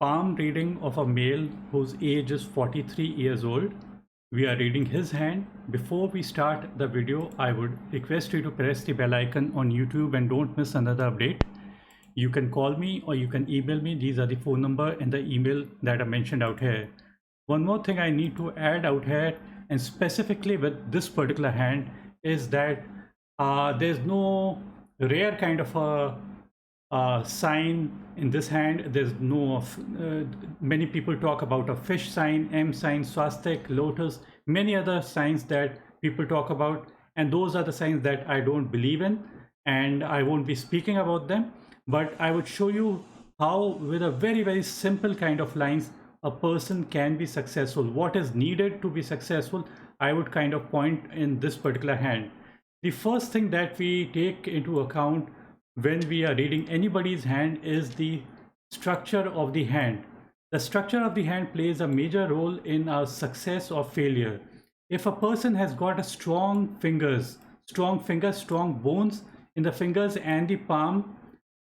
palm reading of a male whose age is 43 years old. We are reading his hand. Before we start the video, I would request you to press the bell icon on YouTube and don't miss another update. You can call me or you can email me. These are the phone number and the email that are mentioned out here. One more thing I need to add out here, and specifically with this particular hand, is that there's no rare kind of a sign in this hand. There's no many people talk about a fish sign, M sign, swastik, lotus, many other signs that people talk about, and those are the signs that I don't believe in, and I won't be speaking about them. But I would show you how, with a very simple kind of lines, a person can be successful. What is needed to be successful, I would kind of point in this particular hand. The first thing that we take into account when we are reading anybody's hand is the structure of the hand. The structure of the hand plays a major role in our success or failure. If a person has got a strong fingers, strong bones in the fingers and the palm,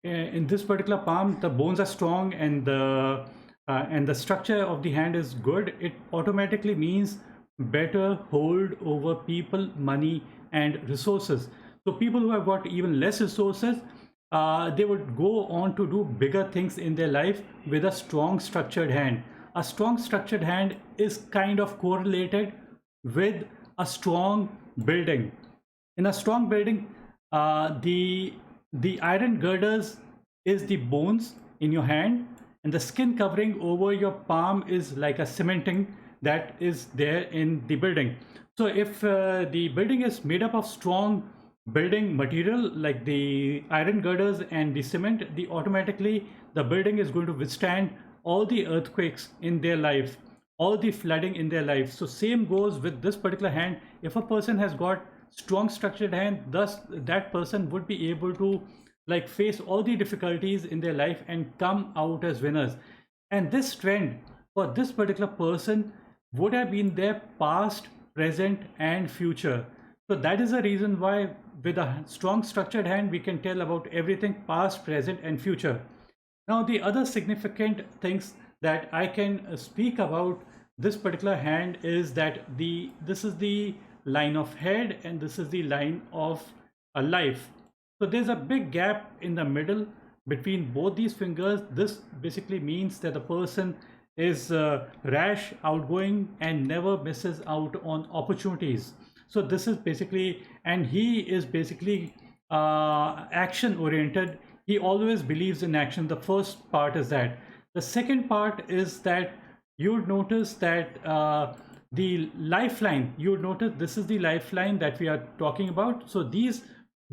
in this particular palm, the bones are strong and the structure of the hand is good, it automatically means better hold over people, money, and resources. So people who have got even less resources, they would go on to do bigger things in their life with a strong structured hand. A strong structured hand is kind of correlated with a strong building. In a strong building, the iron girders is the bones in your hand, and the skin covering over your palm is like a cementing that is there in the building. So if the building is made up of strong building material like the iron girders and the cement, automatically the building is going to withstand all the earthquakes in their life, all the flooding in their life. So same goes with this particular hand. If a person has got strong structured hand, thus that person would be able to like face all the difficulties in their life and come out as winners. And this trend for this particular person would have been their past, present, and future. So that is the reason why with a strong structured hand we can tell about everything past, present, and future. Now the other significant things that I can speak about this particular hand is that this is the line of head and this is the line of a life. So there's a big gap in the middle between both these fingers. This basically means that the person is rash, outgoing, and never misses out on opportunities. So this is basically, and he is basically action oriented. He always believes in action. The first part is that. The second part is that you would notice that the lifeline, you would notice this is the lifeline that we are talking about. So these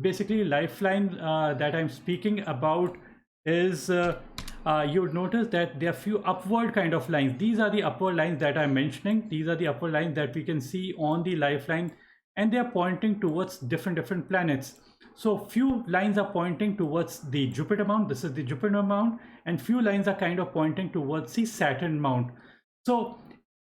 basically lifeline that I'm speaking about is you would notice that there are few upward kind of lines. These are the upward lines that I'm mentioning. These are the upward lines that we can see on the lifeline, and they are pointing towards different planets. So few lines are pointing towards the Jupiter mount. This is the Jupiter mount, and few lines are kind of pointing towards the Saturn mount. So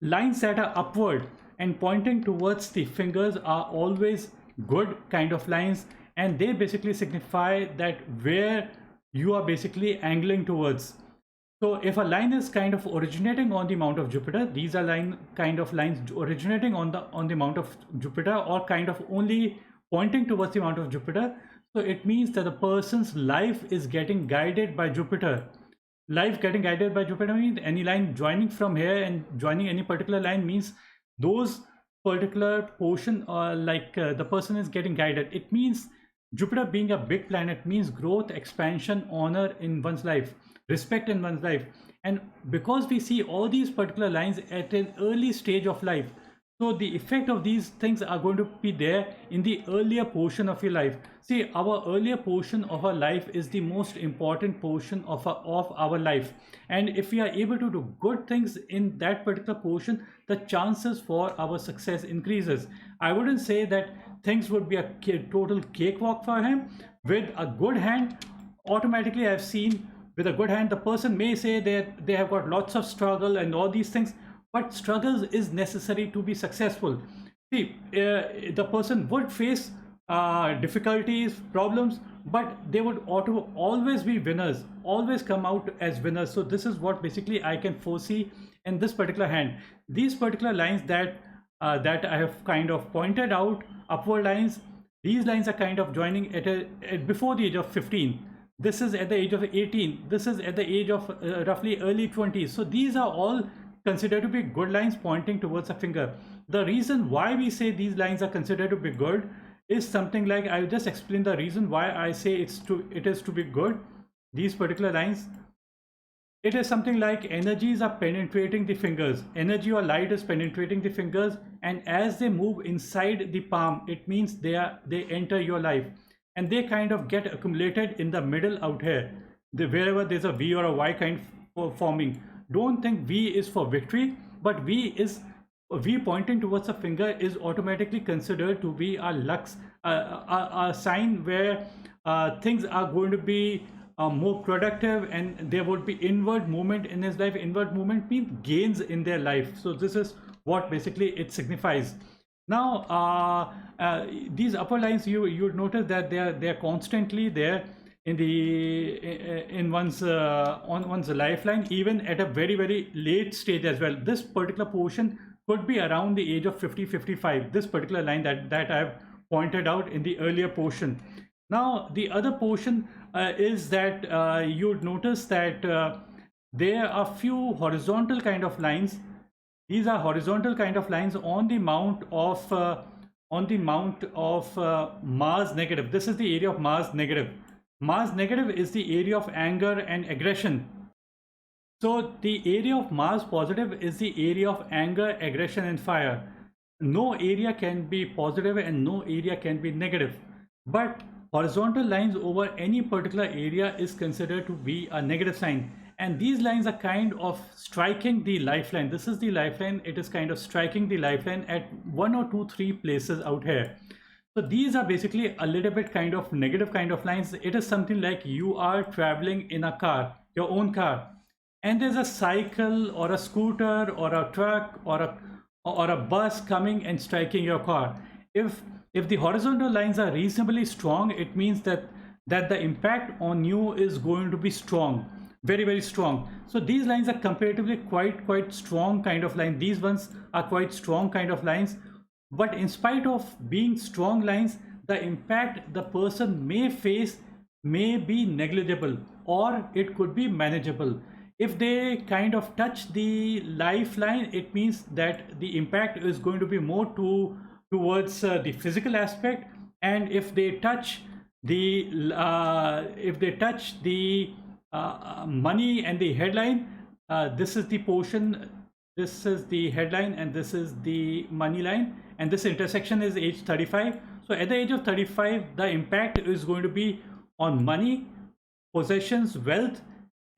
lines that are upward and pointing towards the fingers are always good kind of lines, and they basically signify that where you are basically angling towards. So if a line is kind of originating on the mount of Jupiter, these are kind of lines originating on the mount of Jupiter, or kind of only pointing towards the mount of Jupiter. So it means that the person's life is getting guided by Jupiter. Life getting guided by Jupiter means any line joining from here and joining any particular line means those particular portion, the person is getting guided. It means Jupiter being a big planet means growth, expansion, honor in one's life, respect in one's life. And because we see all these particular lines at an early stage of life, so the effect of these things are going to be there in the earlier portion of your life. See, our earlier portion of our life is the most important portion of our life. And if we are able to do good things in that particular portion, the chances for our success increases. I wouldn't say that things would be a total cakewalk for him. With a good hand, automatically I've seen with a good hand, the person may say that they have got lots of struggle and all these things, but struggles is necessary to be successful. See, the person would face difficulties, problems, but they would always be winners, always come out as winners. So this is what basically I can foresee in this particular hand. These particular lines that I have kind of pointed out, upward lines, these lines are kind of joining at before the age of 15. This is at the age of 18. This is at the age of roughly early 20s. So these are all considered to be good lines pointing towards a finger. The reason why we say these lines are considered to be good is something like, I'll just explain the reason why I say it is to be good. These particular lines, it is something like energies are penetrating the fingers, energy or light is penetrating the fingers, and as they move inside the palm, it means they enter your life, and they kind of get accumulated in the middle out here, wherever there's a V or a Y kind forming. Don't think V is for victory, but V pointing towards a finger is automatically considered to be a lux, a sign where things are going to be more productive, and there would be inward movement in his life. Inward movement means gains in their life. So this is what basically it signifies. Now these upper lines, you would notice that they are constantly there in one's on one's lifeline, even at a very late stage as well. This particular portion could be around the age of 50-55, this particular line that I've pointed out in the earlier portion. Now the other portion is that you would notice that there are few horizontal kind of lines. These are horizontal kind of lines on the mount of Mars negative. This is the area of Mars negative. Mars negative is the area of anger and aggression. So the area of Mars positive is the area of anger, aggression and fire. No area can be positive and no area can be negative. But horizontal lines over any particular area is considered to be a negative sign. And these lines are kind of striking the lifeline. This is the lifeline. It is kind of striking the lifeline at 1 or 2, 3 places out here. So these are basically a little bit kind of negative kind of lines. It is something like you are traveling in a car, your own car, and there's a cycle or a scooter or a truck or a bus coming and striking your car. If the horizontal lines are reasonably strong, it means that the impact on you is going to be strong, very strong. So these lines are comparatively quite strong kind of line. These ones are quite strong kind of lines, but in spite of being strong lines, the impact the person may face may be negligible, or it could be manageable. If they kind of touch the lifeline, it means that the impact is going to be more towards the physical aspect. And if they touch the money and the headline, this is the portion, this is the headline and this is the money line, and this intersection is age 35. So at the age of 35, the impact is going to be on money, possessions, wealth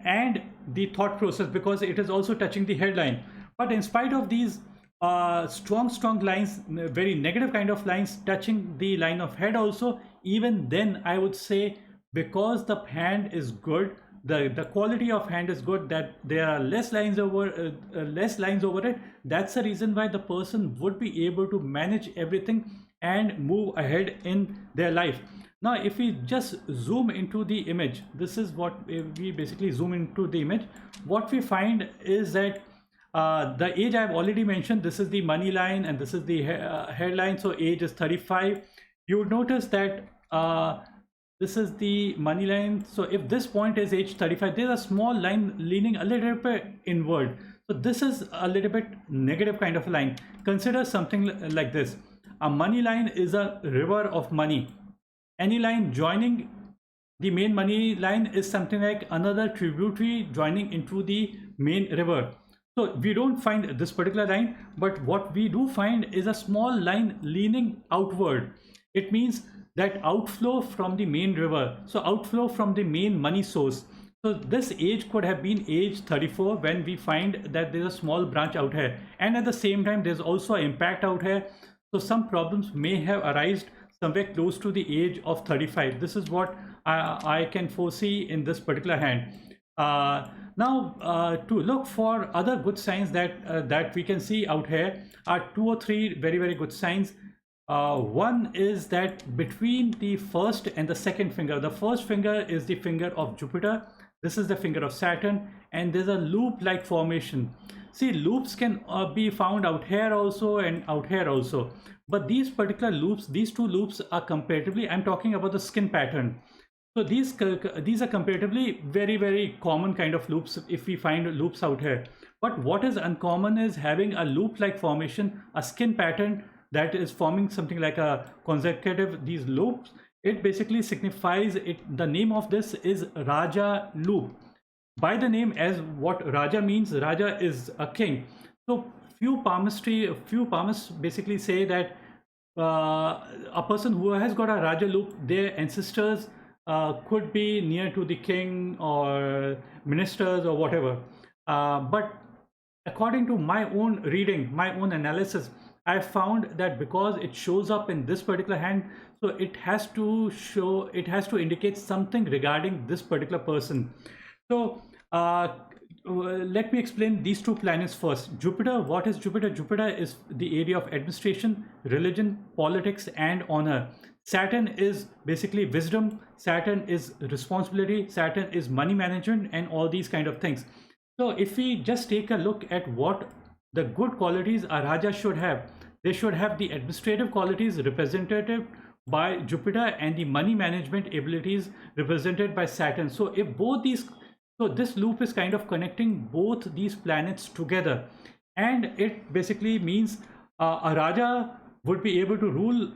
and the thought process, because it is also touching the headline. But in spite of these strong lines, very negative kind of lines touching the line of head also, even then I would say, because the hand is good, the quality of hand is good, that there are less lines over it. That's the reason why the person would be able to manage everything and move ahead in their life. Now if we just zoom into the image, this is what we basically zoom into the image, what we find is that the age I've already mentioned, this is the money line and this is the headline, so age is 35. You would notice that this is the money line. So if this point is age 35, there's a small line leaning a little bit inward. So this is a little bit negative kind of line. Consider something like this. A money line is a river of money. Any line joining the main money line is something like another tributary joining into the main river. So we don't find this particular line, but what we do find is a small line leaning outward. It means that outflow from the main river, so outflow from the main money source. So this age could have been age 34 when we find that there's a small branch out here, and at the same time there's also an impact out here. So some problems may have arisen somewhere close to the age of 35. This is what I can foresee in this particular hand. Now to look for other good signs that we can see out here are 2 or 3 very good signs. One is that between the first and the second finger, the first finger is the finger of Jupiter, this is the finger of Saturn, and there's a loop-like formation. See, loops can be found out here also and out here also, but these particular loops, these two loops are comparatively, I'm talking about the skin pattern. So these are comparatively very common kind of loops if we find loops out here. But what is uncommon is having a loop-like formation, a skin pattern that is forming something like a consecutive these loops. It basically signifies it. The name of this is Raja loop. By the name, as what Raja means, Raja is a king. So few palmists basically say that a person who has got a Raja loop, their ancestors could be near to the king or ministers or whatever. But according to my own reading, my own analysis, I found that because it shows up in this particular hand, so it has to show, it has to indicate something regarding this particular person. So let me explain these two planets first. Jupiter, what is Jupiter? Jupiter is the area of administration, religion, politics, and honor. Saturn is basically wisdom, Saturn is responsibility, Saturn is money management, and all these kind of things. So if we just take a look at what the good qualities a Raja should have, they should have the administrative qualities represented by Jupiter and the money management abilities represented by Saturn. So if both these, so this loop is kind of connecting both these planets together, and it basically means a Raja would be able to rule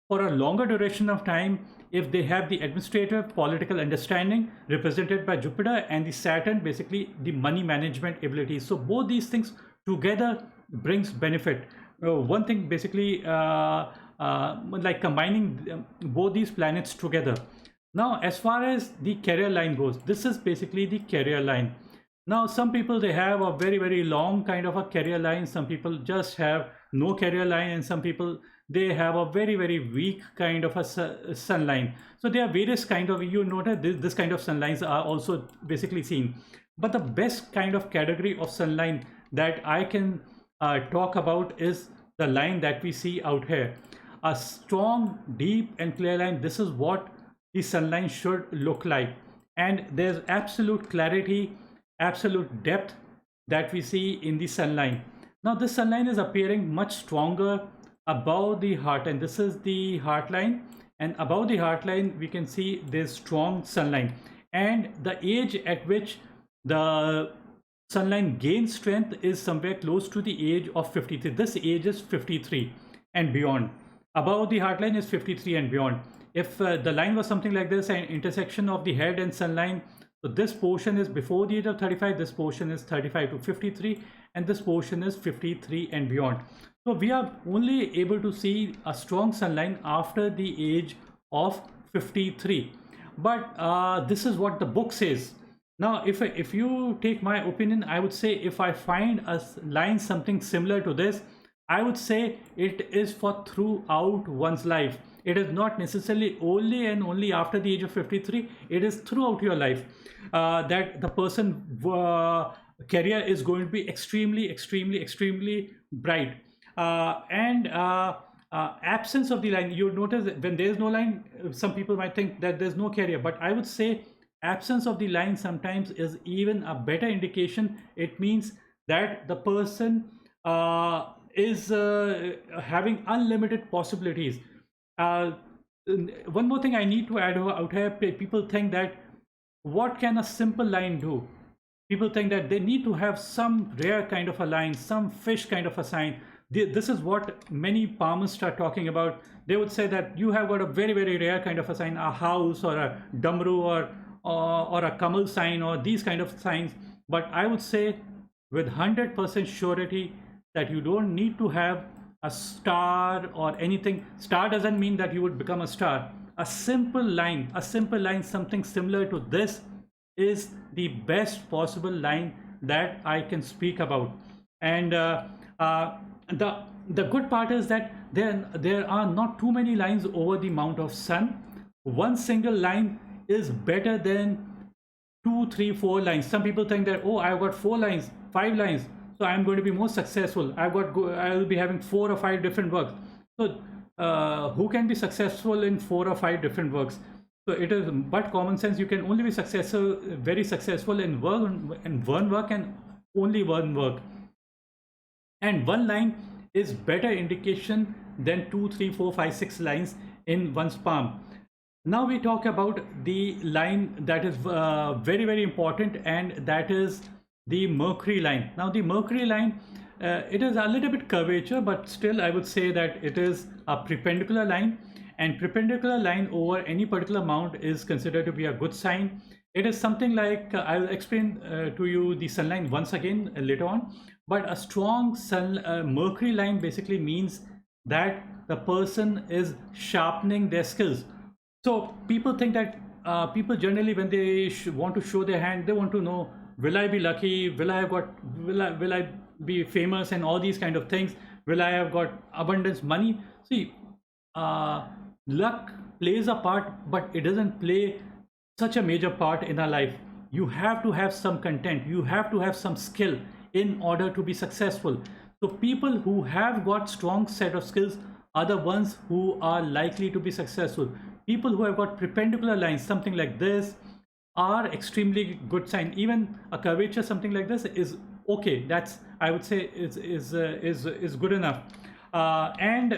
for a longer duration of time if they have the administrative political understanding represented by Jupiter and the Saturn, basically the money management abilities. So both these things together brings benefit. One thing basically like combining both these planets together. Now as far as the career line goes, this is basically the career line. Now some people, they have a very long kind of a career line, some people just have no career line, and some people, they have a very weak kind of a sun line. So there are various kind of, you notice this kind of sun lines are also basically seen. But the best kind of category of sun line that I can talk about is the line that we see out here. A strong, deep and clear line. This is what the sun line should look like. And there's absolute clarity, absolute depth that we see in the sun line. Now this sun line is appearing much stronger above the heart, and this is the heart line, and above the heart line we can see this strong sun line, and the age at which the sun line gains strength is somewhere close to the age of 53. This age is 53 and beyond. Above the heart line is 53 and beyond. If the line was something like this, an intersection of the head and sun line, so this portion is before the age of 35, this portion is 35 to 53, and this portion is 53 and beyond. So we are only able to see a strong sun line after the age of 53. But this is what the book says. Now, if you take my opinion, I would say if I find a line something similar to this, I would say it is for throughout one's life. It is not necessarily only and only after the age of 53. It is throughout your life that the person career is going to be extremely bright. Absence of the line, you notice that when there is no line, some people might think that there's no career, but I would say absence of the line sometimes is even a better indication. It means that the person is having unlimited possibilities. One more thing I need to add out here, people think that what can a simple line do? People think that they need to have some rare kind of a line, some fish kind of a sign. This is what many palmists are talking about. They would say that you have got a very rare kind of a sign, a house or a damru or a kamal sign or these kind of signs. But I would say with 100% surety that you don't need to have a star or anything. Star doesn't mean that you would become a star. A simple line, something similar to this is the best possible line that I can speak about. And the good part is that there are not too many lines over the amount of sun. One single line is better than 2, 3, 4 lines. Some people think that, oh, I've got 4 lines, 5 lines, so I'm going to be more successful. I will be having 4 or 5 different works. So who can be successful in 4 or 5 different works. So it is but common sense. You can only be successful, very successful in one work and only one work. And one line is better indication than 2, 3, 4, 5, 6 lines in one's palm. Now we talk about the line that is very important, and that is the Mercury line. Now the Mercury line, it is a little bit curvature, but still I would say that it is a perpendicular line, and perpendicular line over any particular amount is considered to be a good sign. It is something like, I'll explain to you the sun line once again later on, but a strong sun Mercury line basically means that the person is sharpening their skills. So people think that people generally, when they want to show their hand, they want to know, will I be lucky, will I have got, will I be famous, and all these kind of things, will I have got abundance money. See, luck plays a part, but it doesn't play such a major part in our life. You have to have some content, you have to have some skill in order to be successful. So people who have got strong set of skills are the ones who are likely to be successful. People who have got perpendicular lines, something like this, are extremely good sign. Even a curvature, something like this, is okay. That's, I would say, is good enough. And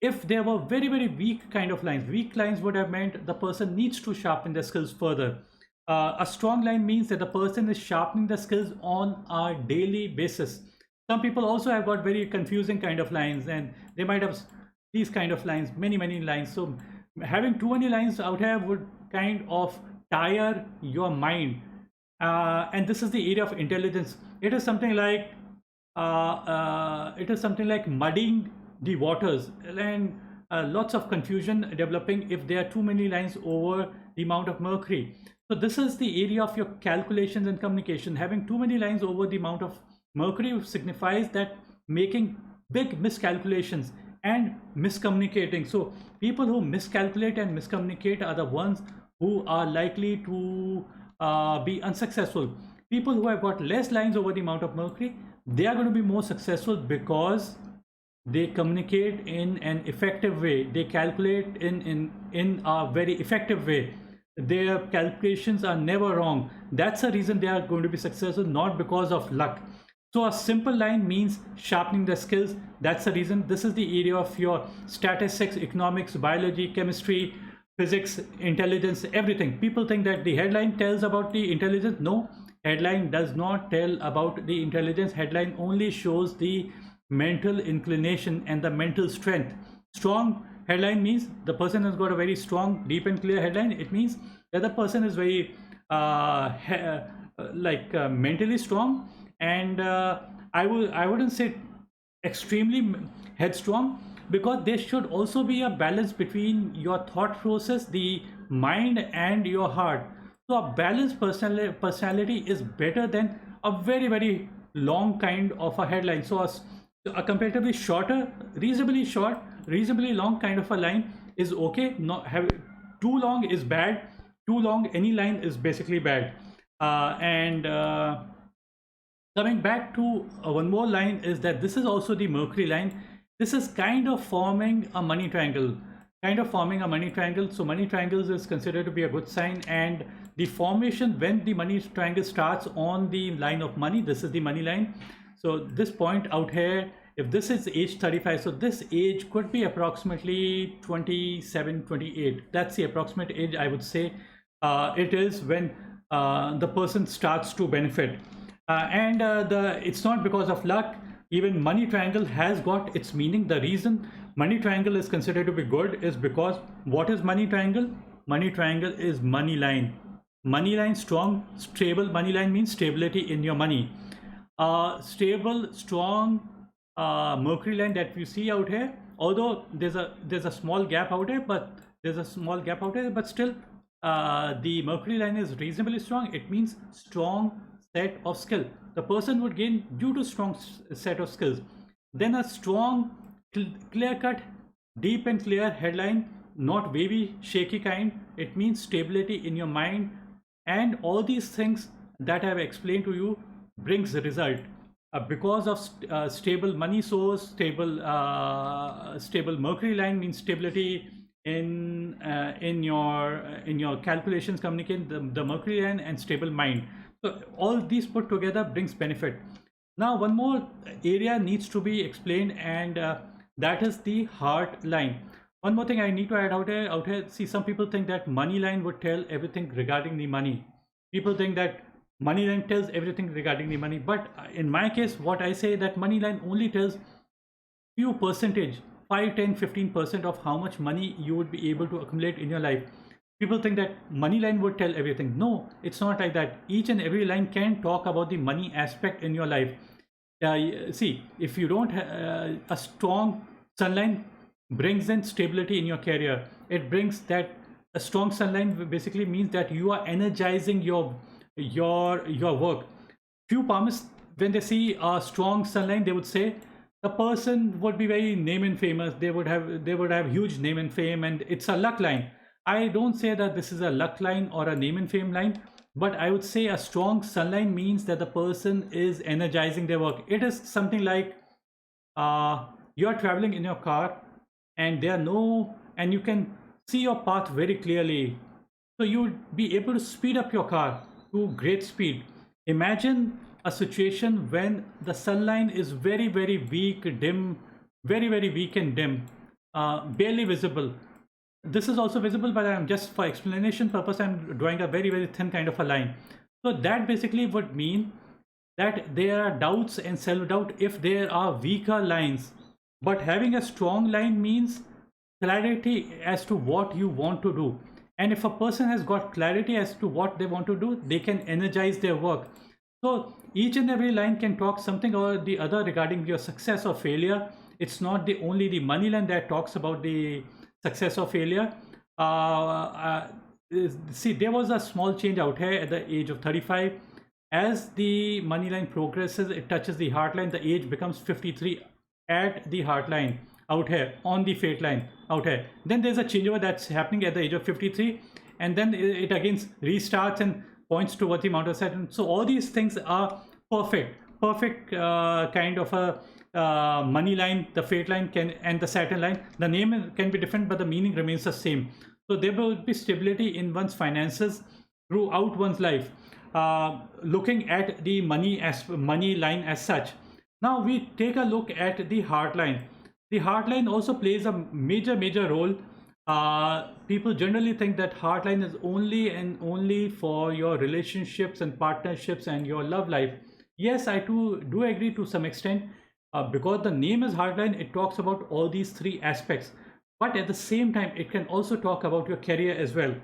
if there were very weak kind of lines, weak lines would have meant the person needs to sharpen their skills further. A strong line means that the person is sharpening the skills on a daily basis. Some people also have got very confusing kind of lines, and they might have these kind of lines, many lines. So having too many lines out here would kind of tire your mind. And this is the area of intelligence. It is something like muddying the waters, and lots of confusion developing if there are too many lines over the amount of Mercury. So this is the area of your calculations and communication. Having too many lines over the amount of Mercury signifies that making big miscalculations and miscommunicating. So people who miscalculate and miscommunicate are the ones who are likely to be unsuccessful. People who have got less lines over the amount of Mercury, they are going to be more successful because they communicate in an effective way, they calculate in a very effective way, their calculations are never wrong. That's the reason they are going to be successful, not because of luck. So a simple line means sharpening the skills. That's the reason. This is the area of your statistics, economics, biology, chemistry, physics, intelligence, everything. People think that the headline tells about the intelligence. No, headline does not tell about the intelligence. Headline only shows the mental inclination and the mental strength. Strong headline means the person has got a very strong, deep and clear headline. It means that the person is very mentally strong, and I wouldn't say extremely headstrong, because there should also be a balance between your thought process, the mind, and your heart. So a balanced personality is better than a very long kind of a headline. So a comparatively shorter, reasonably short, reasonably long kind of a line is okay. Not have too long is bad. Too long any line is basically bad. And coming back to one more line is that this is also the Mercury line. This is kind of forming a money triangle. So money triangles is considered to be a good sign, and the formation when the money triangle starts on the line of money, this is the money line. So this point out here, if this is age 35, so this age could be approximately 27, 28. That's the approximate age, I would say. It is when the person starts to benefit. It's not because of luck. Even money triangle has got its meaning. The reason money triangle is considered to be good is because what is money triangle? Money triangle is money line. Money line strong, stable. Money line means stability in your money. Stable, strong Mercury line that you see out here, although there's a small gap out here, but still the Mercury line is reasonably strong. It means strong set of skill the person would gain due to strong set of skills. Then a strong, clear cut, deep and clear headline, not wavy, shaky kind. It means stability in your mind, and all these things that I have explained to you brings the result. because of stable money source, stable Mercury line means stability in your calculations, communicate the Mercury line, and stable mind. So all these put together brings benefit. Now one more area needs to be explained, and that is the heart line. One more thing I need to add out here. See, some people think that money line would tell everything regarding the money. People think that money line tells everything regarding the money, but in my case, what I say, that money line only tells few percentage, 5, 10, 15% of how much money you would be able to accumulate in your life. People think that money line would tell everything. No, it's not like that. Each and every line can talk about the money aspect in your life. See, if you don't a strong sun line brings in stability in your career. It brings that a strong sun line basically means that you are energizing your work. Few palmists, when they see a strong sun line, they would say the person would be very name and famous. They would have huge name and fame, and it's a luck line. I don't say that this is a luck line or a name and fame line, but I would say a strong sun line means that the person is energizing their work. It is something like you are traveling in your car, and you can see your path very clearly, so you would be able to speed up your car to great speed. Imagine a situation when the sunline is very, very weak, dim, very, very weak and dim, barely visible. This is also visible, but I'm just for explanation purpose, I'm drawing a very, very thin kind of a line. So that basically would mean that there are doubts and self-doubt if there are weaker lines, but having a strong line means clarity as to what you want to do. And if a person has got clarity as to what they want to do, they can energize their work. So each and every line can talk something or the other regarding your success or failure. It's not the only the money line that talks about the success or failure. See, there was a small change out here at the age of 35. As the money line progresses, it touches the heart line, the age becomes 53 at the heart line out here on the fate line out here. Then there's a changeover that's happening at the age of 53, and then it again restarts and points towards the Mount of Saturn. So all these things are perfect kind of a money line, the fate line can, and the Saturn line. The name can be different, but the meaning remains the same. So there will be stability in one's finances throughout one's life. Looking at the money line as such. Now we take a look at the heart line. The heart line also plays a major role. People generally think that heart line is only and only for your relationships and partnerships and your love life. Yes, I too do agree to some extent, because the name is Heartline, it talks about all these three aspects. But at the same time, it can also talk about your career as well.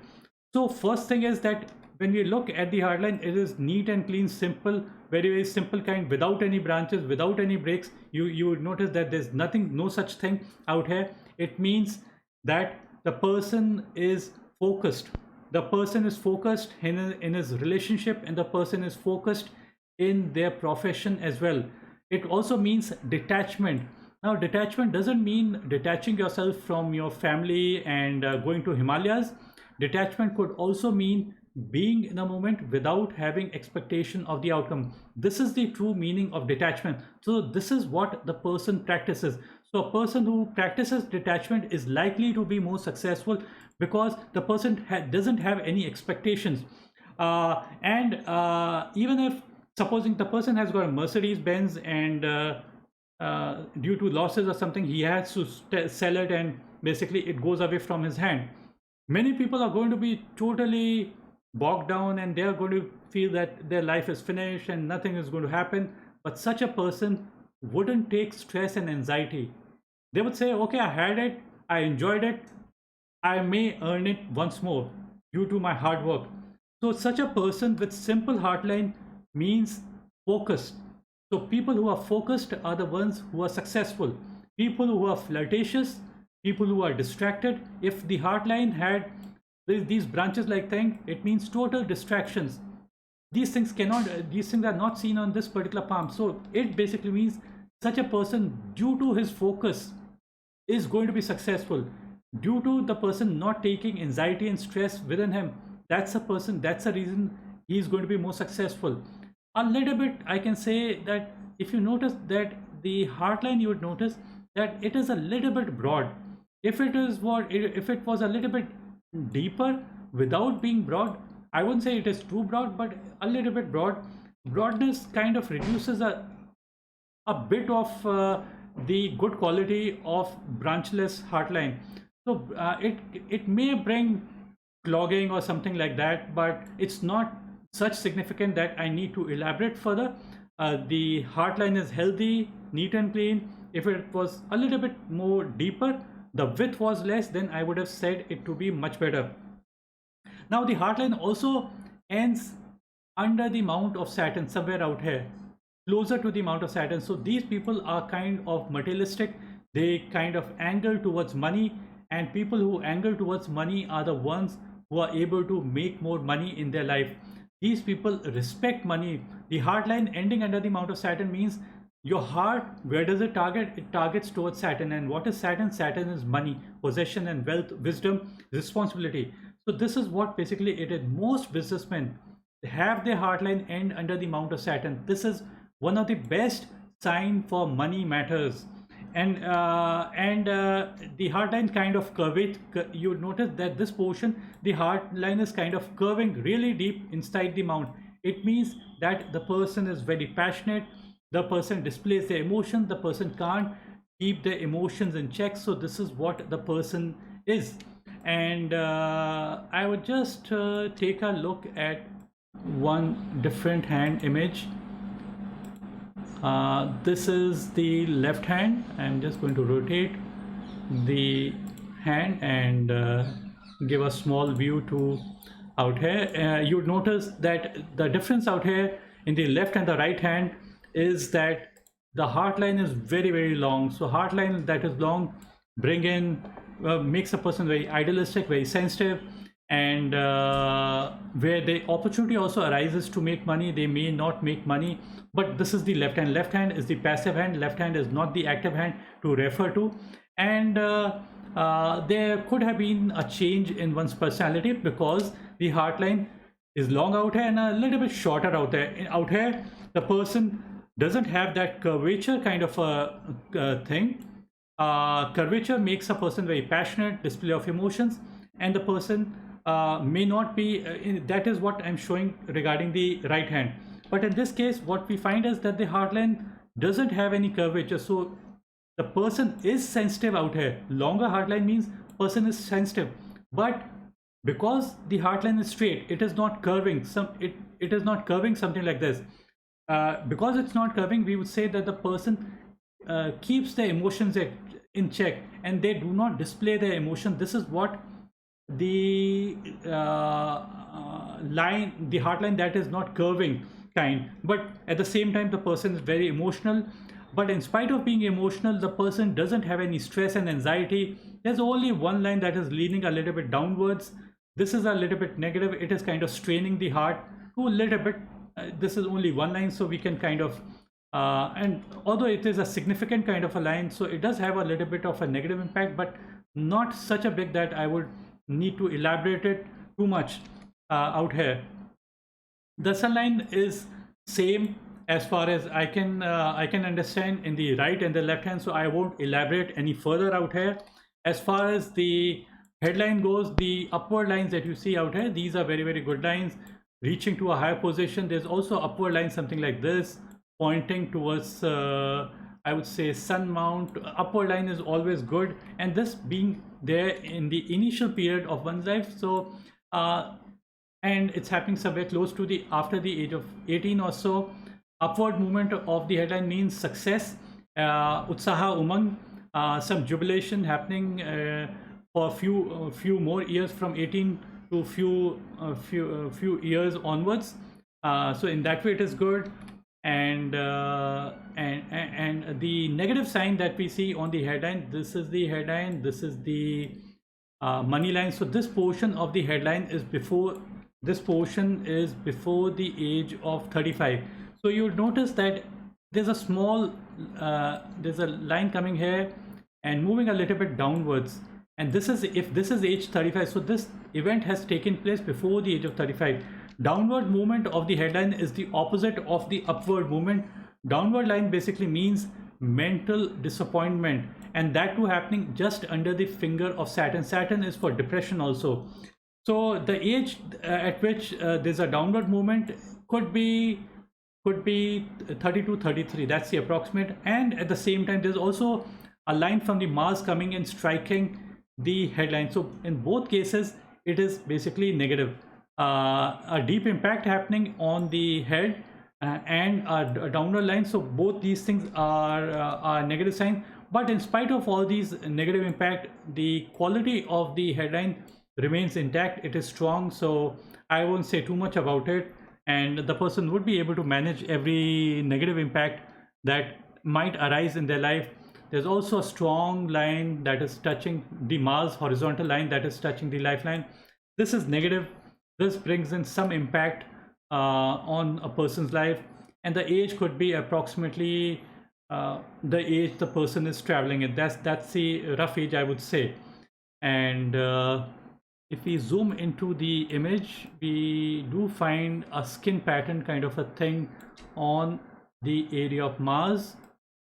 So first thing is that when we look at the Heartline, it is neat and clean, simple, very, very simple kind, without any branches, without any breaks. You would notice that there's nothing, no such thing out here. It means that the person is focused. The person is focused in his relationship, and the person is focused in their profession as well. It also means detachment. Now, detachment doesn't mean detaching yourself from your family and going to Himalayas. Detachment could also mean being in a moment without having expectation of the outcome. This is the true meaning of detachment. So this is what the person practices. So a person who practices detachment is likely to be more successful, because the person doesn't have any expectations. And even if supposing the person has got a Mercedes Benz, and due to losses or something, he has to sell it, and basically it goes away from his hand. Many people are going to be totally bogged down, and they are going to feel that their life is finished and nothing is going to happen. But such a person wouldn't take stress and anxiety. They would say, okay, I had it, I enjoyed it, I may earn it once more due to my hard work. So such a person with simple heartline means focused. So people who are focused are the ones who are successful. People who are flirtatious, people who are distracted, if the heartline had these branches like thing, it means total distractions. These things are not seen on this particular palm. So it basically means such a person, due to his focus, is going to be successful. Due to the person not taking anxiety and stress within him, that's a person, that's a reason he is going to be more successful. A little bit I can say that if you notice that the heartline, you would notice that it is a little bit broad. If it is what, if it was a little bit deeper without being broad, I wouldn't say it is too broad, but a little bit broad. Broadness kind of reduces a bit of the good quality of branchless heartline. So it may bring clogging or something like that, but it's not such significant that I need to elaborate further. The heartline is healthy, neat and clean. If it was a little bit more deeper, the width was less, then I would have said it to be much better. Now the heartline also ends under the mount of Saturn, somewhere out here, closer to the mount of Saturn. So these people are kind of materialistic. They kind of angle towards money, and people who angle towards money are the ones who are able to make more money in their life. These people respect money. The heartline ending under the mount of Saturn means your heart, where does it target? It targets towards Saturn. And what is Saturn? Saturn is money, possession and wealth, wisdom, responsibility. So this is what basically it is. Most businessmen have their heartline end under the mount of Saturn. This is one of the best sign for money matters. And the heartline kind of curve. You notice that this portion, the heartline is kind of curving really deep inside the mount. It means that the person is very passionate, the person displays their emotion, the person can't keep their emotions in check. So this is what the person is. And I would just take a look at one different hand image. This is the left hand. I'm just going to rotate the hand and give a small view to out here. You'd notice that the difference out here in the left and the right hand is that the heartline is very long. So heartline that is long bring in makes a person very idealistic, very sensitive, and where the opportunity also arises to make money, they may not make money. But this is the left hand. Left hand is the passive hand. Left hand is not the active hand to refer to. And there could have been a change in one's personality because the heartline is long out here and a little bit shorter out there. Out here, the person doesn't have that curvature kind of a thing. Curvature makes a person very passionate, display of emotions, and the person may not be, that is what I'm showing regarding the right hand. But in this case, what we find is that the heartline doesn't have any curvature. So the person is sensitive out here. Longer heartline means person is sensitive. But because the heartline is straight, it is not curving. It is not curving something like this. Because it's not curving, we would say that the person keeps their emotions in check and they do not display their emotion. This is what the line, the heartline that is not curving kind. But at the same time, the person is very emotional. But in spite of being emotional, the person doesn't have any stress and anxiety. There's only one line that is leaning a little bit downwards. This is a little bit negative. It is kind of straining the heart to a little bit. This is only one line, so we can kind of and although it is a significant kind of a line, so it does have a little bit of a negative impact, but not such a big that I would need to elaborate it too much out here. The sun line is same as far as I can understand in the right and the left hand, so I won't elaborate any further out here. As far as the headline goes, the upward lines that you see out here, these are very good lines reaching to a higher position. There's also upward line something like this pointing towards I would say sun mount. Upward line is always good, and this being there in the initial period of one's life. So and it's happening somewhere close to the after the age of 18 or so. Upward movement of the headline means success, utsaha, umang, some jubilation happening for a few more years from 18 to few years onwards. So in that way it is good. And the negative sign that we see on the headline, this is the headline, this is the money line. So this portion of the headline is before, this portion is before the age of 35. So you'll notice that there's a small there's a line coming here and moving a little bit downwards, and this is, if this is age 35, so this event has taken place before the age of 35. Downward movement of the headline is the opposite of the upward movement Downward line basically means mental disappointment, and that too happening just under the finger of Saturn. Saturn is for depression also. So the age at which there's a downward movement could be 32, 33. That's the approximate. And at the same time, there's also a line from the Mars coming and striking the headline. So in both cases, it is basically negative. A deep impact happening on the head, and a downward line. So both these things are negative sign. But in spite of all these negative impact, the quality of the headline remains intact. It is strong. So I won't say too much about it, and the person would be able to manage every negative impact that might arise in their life. There's also a strong line that is touching the Mars horizontal line that is touching the lifeline. This is negative. This brings in some impact on a person's life, and the age could be approximately the age the person is traveling in. That's the rough age, I would say. And if we zoom into the image, we do find a skin pattern kind of a thing on the area of Mars.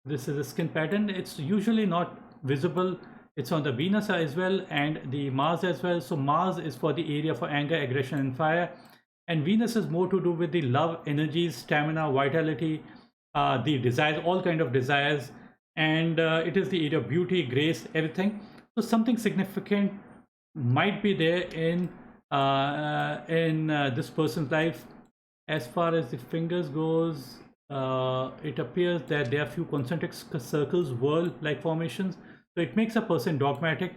This is a skin pattern. It's usually not visible. It's on the Venus as well and the Mars as well. So Mars is for the area for anger, aggression, and fire, and Venus is more to do with the love, energies, stamina, vitality, the desires, all kind of desires, and it is the area of beauty, grace, everything. So something significant might be there in this person's life. As far as the fingers goes, it appears that there are few concentric circles, whirl-like formations. So it makes a person dogmatic,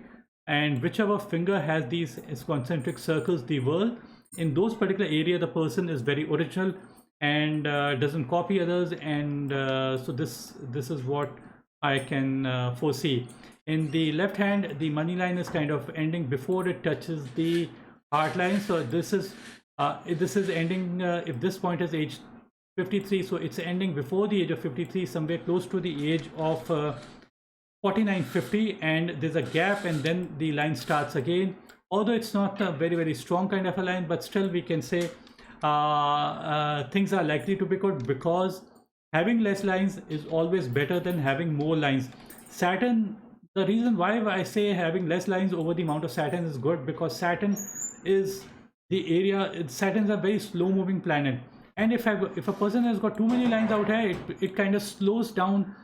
and whichever finger has these concentric circles, the whirl, in those particular area, the person is very original and doesn't copy others. And so this is what I can foresee. In the left hand, the money line is kind of ending before it touches the heart line. So this is ending, if this point is age 53, so it's ending before the age of 53, somewhere close to the age of 49, 50, and there's a gap, and then the line starts again. Although it's not a very strong kind of a line, but still we can say things are likely to be good, because having less lines is always better than having more lines. Saturn, the reason why I say having less lines over the amount of Saturn is good, because Saturn is the area, Saturn's a very slow moving planet, and if a person has got too many lines out here, it kind of slows down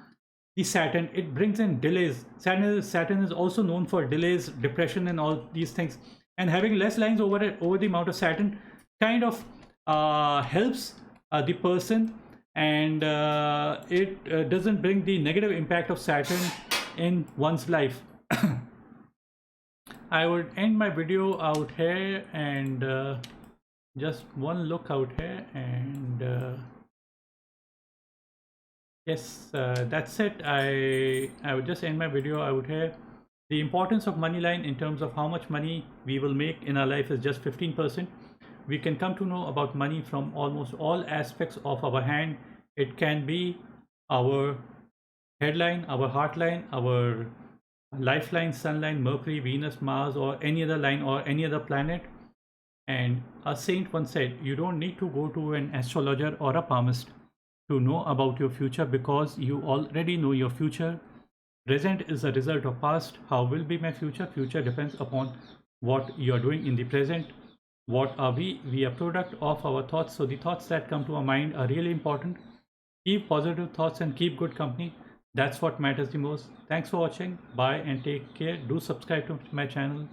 the Saturn. It brings in delays. Saturn is also known for delays, depression, and all these things, and having less lines over the amount of Saturn kind of helps the person, and it doesn't bring the negative impact of Saturn in one's life. I would end my video out here, and just one look out here, and yes, that's it. I would just end my video out here. The importance of money line in terms of how much money we will make in our life is just 15%. We can come to know about money from almost all aspects of our hand. It can be our headline, our heartline, our lifeline, sunline, Mercury, Venus, Mars, or any other line or any other planet. And a saint once said, you don't need to go to an astrologer or a palmist to know about your future, because you already know your future. Present is a result of past. How will be my future? Future depends upon what you are doing in the present. What are we? We are product of our thoughts. So the thoughts that come to our mind are really important. Keep positive thoughts and keep good company. That's what matters the most. Thanks for watching. Bye and take care. Do subscribe to my channel.